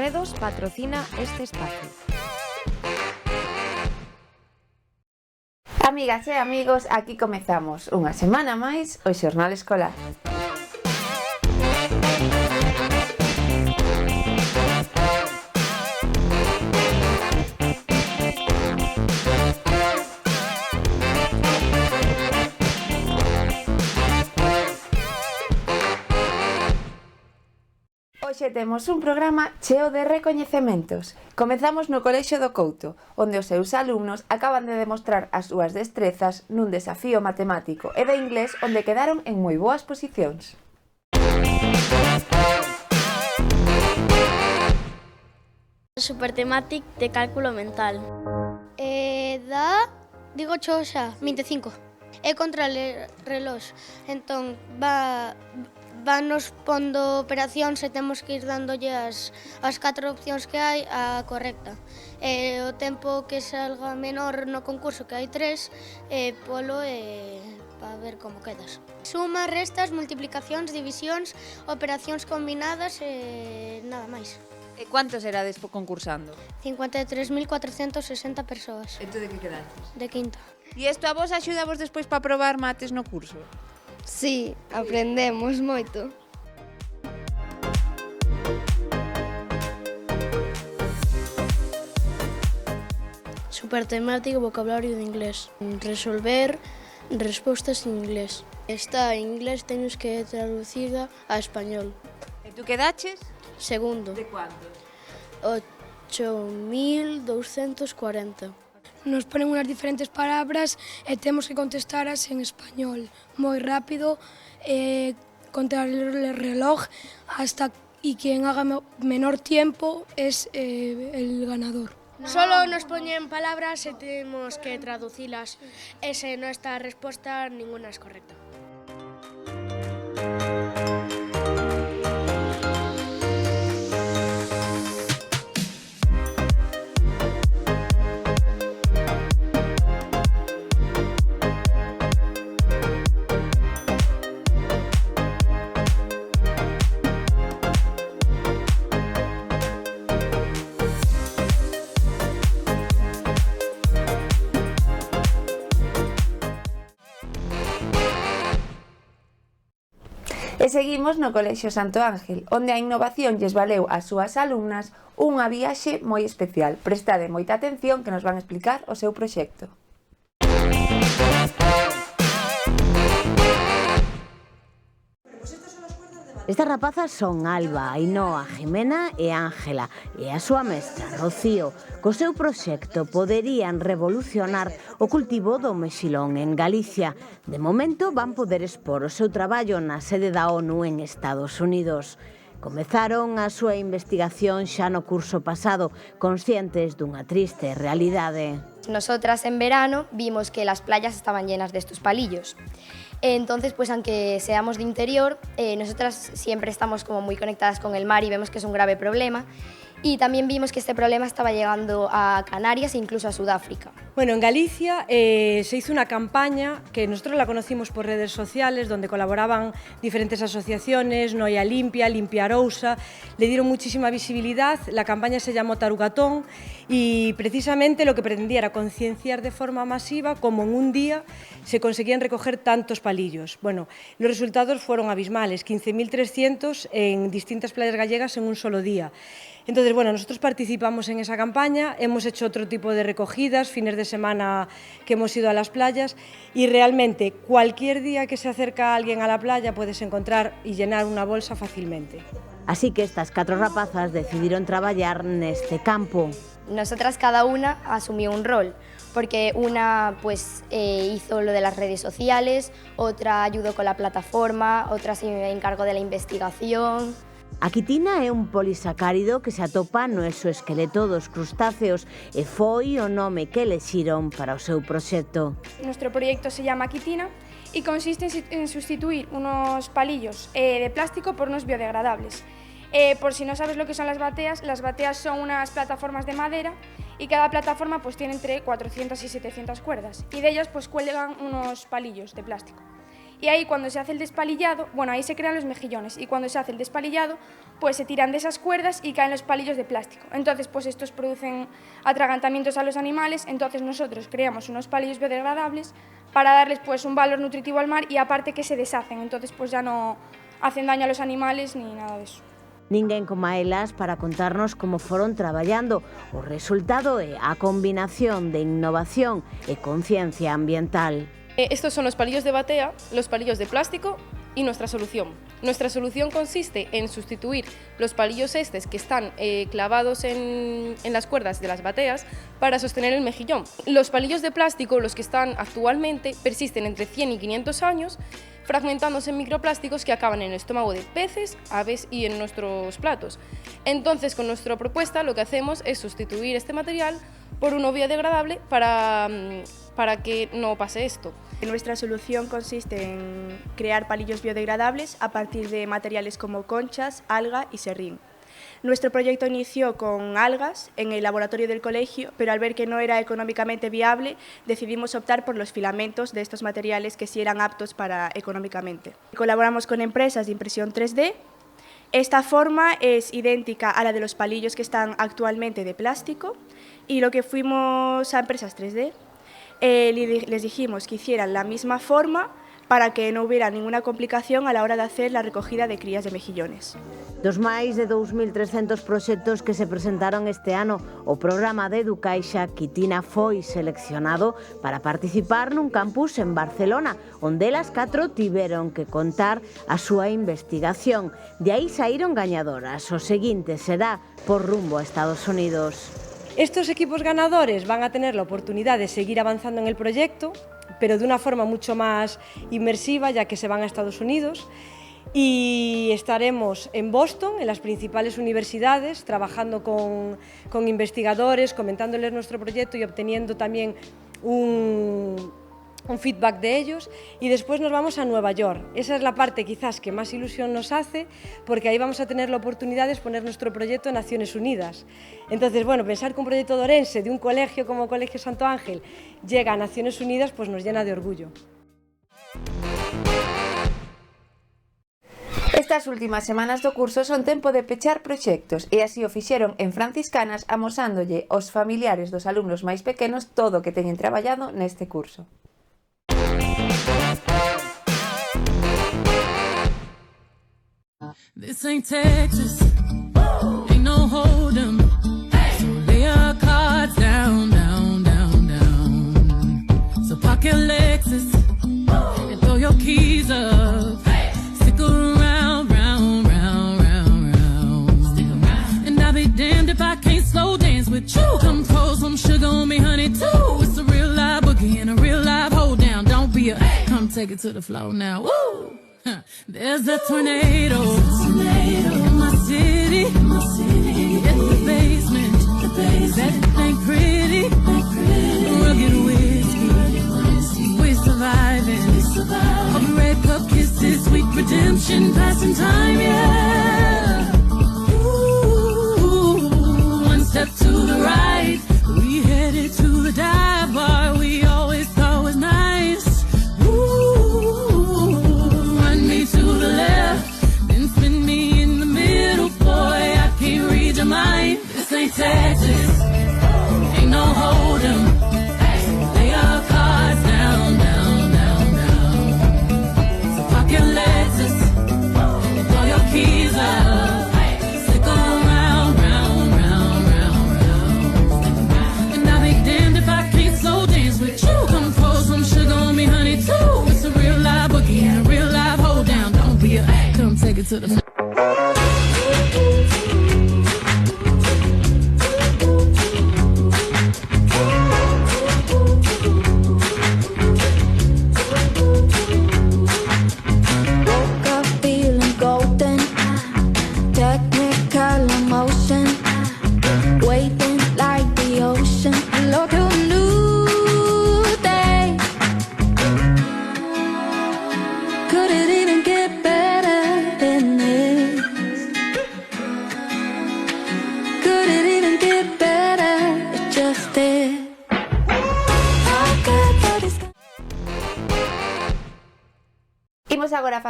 Redos patrocina este espacio. Amigas e amigos, aquí comezamos unha semana máis o Xornal Escolar. Hoxe temos un programa cheo de recoñecementos. Comezamos no Colexio do Couto, onde os seus alumnos acaban de demostrar as súas destrezas nun desafío matemático e de inglés onde quedaron en moi boas posicións. Supertematic de cálculo mental. Digo xa, 25. É contra reloj. Entón, nos pondo operacións e temos que ir dándolle as 4 opcións que hai a correcta. O tempo que salga menor no concurso, que hai 3, polo para ver como quedas. Sumas, restas, multiplicacións, divisións, operacións combinadas e nada máis. E cuántos erades concursando? 53.460 persoas. E tú de que quedaste? De quinta. E isto a vos axuda vos despois para probar mates no curso? Sí, aprendemos moito. Supertemático vocabulario de inglés. Resolver respostas en inglés. Está en inglés, temos que traducida a español. E tú quedaches? Segundo. De cuántos? 8.240. Nos ponen unhas diferentes palabras e temos que contestaras en español moi rápido, contra el reloj hasta y quien haga menor tiempo es el ganador. Solo nos poñen palabras e temos que traducilas. E se non está a resposta, ninguna es correcta. E seguimos no Colexio Santo Ángel, onde a innovación lles valeu ás súas alumnas unha viaxe moi especial. Prestade moita atención que nos van explicar o seu proxecto. Estas rapazas son Alba, Ainhoa, Jimena e Ángela e a súa mestra, Rocío. Co seu proxecto poderían revolucionar o cultivo do mexilón en Galicia. De momento van poder expor o seu traballo na sede da ONU en Estados Unidos. Comezaron a súa investigación xa no curso pasado, conscientes dunha triste realidade. Nosotras en verano vimos que las playas estaban llenas de estos palillos. Entonces, pues aunque seamos de interior, nosotras siempre estamos como muy conectadas con el mar y vemos que es un grave problema. Y también vimos que este problema estaba llegando a Canarias e incluso a Sudáfrica. Bueno, en Galicia se hizo una campaña que nosotros la conocimos por redes sociales, donde colaboraban diferentes asociaciones, Noia Limpia, Limpia Arousa, le dieron muchísima visibilidad. La campaña se llamó Tarugatón y precisamente lo que pretendía era concienciar de forma masiva cómo en un día se conseguían recoger tantos palillos. Bueno, los resultados fueron abismales, 15.300 en distintas playas gallegas en un solo día. Entonces, bueno, nosotros participamos en esa campaña, hemos hecho otro tipo de recogidas, fines de semana que hemos ido a las playas y realmente cualquier día que se acerca alguien a la playa puedes encontrar y llenar una bolsa fácilmente. Así que estas 4 rapazas decidiron traballar neste campo. Nosotras cada una asumió un rol, porque una pues hizo lo de las redes sociales, otra ayudó con la plataforma, otra se encargó de la investigación. A quitina é un polisacárido que se atopa no exoesqueleto dos crustáceos e foi o nome que elixiron para o seu proxecto. Nuestro proyecto se llama quitina y consiste en sustituir unos palillos de plástico por unos biodegradables. Por si no sabes lo que son las bateas son unas plataformas de madera y cada plataforma pues tiene entre 400 y 700 cuerdas y de ellas pues cuelgan unos palillos de plástico. Y ahí cuando se hace el despalillado, bueno, ahí se crean los mejillones, y cuando se hace el despalillado, pues se tiran de esas cuerdas y caen los palillos de plástico. Entonces, pues estos producen atragantamientos a los animales, entonces nosotros creamos unos palillos biodegradables para darles pues un valor nutritivo al mar y aparte que se deshacen, entonces pues ya no hacen daño a los animales ni nada de eso. Ninguén coma elas para contarnos como foron traballando. O resultado é a combinación de innovación e conciencia ambiental. Estos son los palillos de batea, los palillos de plástico y nuestra solución. Nuestra solución consiste en sustituir los palillos estos que están clavados en las cuerdas de las bateas para sostener el mejillón. Los palillos de plástico, los que están actualmente, persisten entre 100 y 500 años, fragmentándose en microplásticos que acaban en el estómago de peces, aves y en nuestros platos. Entonces, con nuestra propuesta lo que hacemos es sustituir este material por uno biodegradable para que no pase esto. Nuestra solución consiste en crear palillos biodegradables a partir de materiales como conchas, alga y serrín. Nuestro proyecto inició con algas en el laboratorio del colegio, pero al ver que no era económicamente viable, decidimos optar por los filamentos de estos materiales que sí eran aptos económicamente. Colaboramos con empresas de impresión 3D. Esta forma es idéntica a la de los palillos que están actualmente de plástico y lo que fuimos a empresas 3D, les dijimos que hicieran la misma forma para que no hubiera ninguna complicación a la hora de hacer la recogida de crías de mejillones. Dos máis de 2.300 proxectos que se presentaron este ano, o programa de Educaixa Quitina foi seleccionado para participar nun campus en Barcelona, onde elas 4 tiveron que contar a súa investigación. De aí saíron gañadoras. O seguinte será por rumbo a Estados Unidos. Estos equipos ganadores van a tener la oportunidad de seguir avanzando en el proyecto, pero de una forma mucho más inmersiva, ya que se van a Estados Unidos. Y estaremos en Boston, en las principales universidades, trabajando con investigadores, comentándoles nuestro proyecto y obteniendo también un feedback de ellos, y después nos vamos a Nueva York. Esa es la parte quizás que más ilusión nos hace, porque ahí vamos a tener la oportunidad de exponer nuestro proyecto en Naciones Unidas. Entonces, bueno, pensar que un proyecto de Orense, de un colegio como Colegio Santo Ángel, llega a Naciones Unidas, pues nos llena de orgullo. Estas últimas semanas do curso son tempo de pechar proxectos e así o fixeron en Franciscanas amosándolle aos familiares dos alumnos máis pequenos todo o que teñen traballado neste curso. This ain't Texas, ain't no hold'em. So lay your cards down, down, down, down. So park your Lexus and throw your keys up. Stick around, round, round, round, round. Stick around. And I'll be damned if I can't slow dance with you. Come pour some sugar on me, honey, too. It's a real live boogie and a real live hold down. Don't be a, come take it to the floor now. Woo! There's a tornado in my city, in the basement. That ain't pretty, rugged whiskey. We're surviving. All red cup kisses, sweet redemption, passing time, yeah. Ooh, one step to the right, we headed to the dive bar we always thought was nice. To the left, then spin me in the middle, boy, I can't read your mind. This ain't Texas, ain't no hold'em. Lay your cards down, down, down, down. So park your Lexus, throw your keys up. Stick around, round, round, round, round. And I'll be damned if I can't slow dance with you. Come pour some sugar on me, honey, too. It's a real live boogie and a real live hold down. Don't be a, come take it to the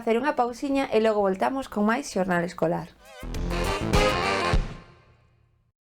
facer unha pausiña e logo voltamos con máis xornal escolar.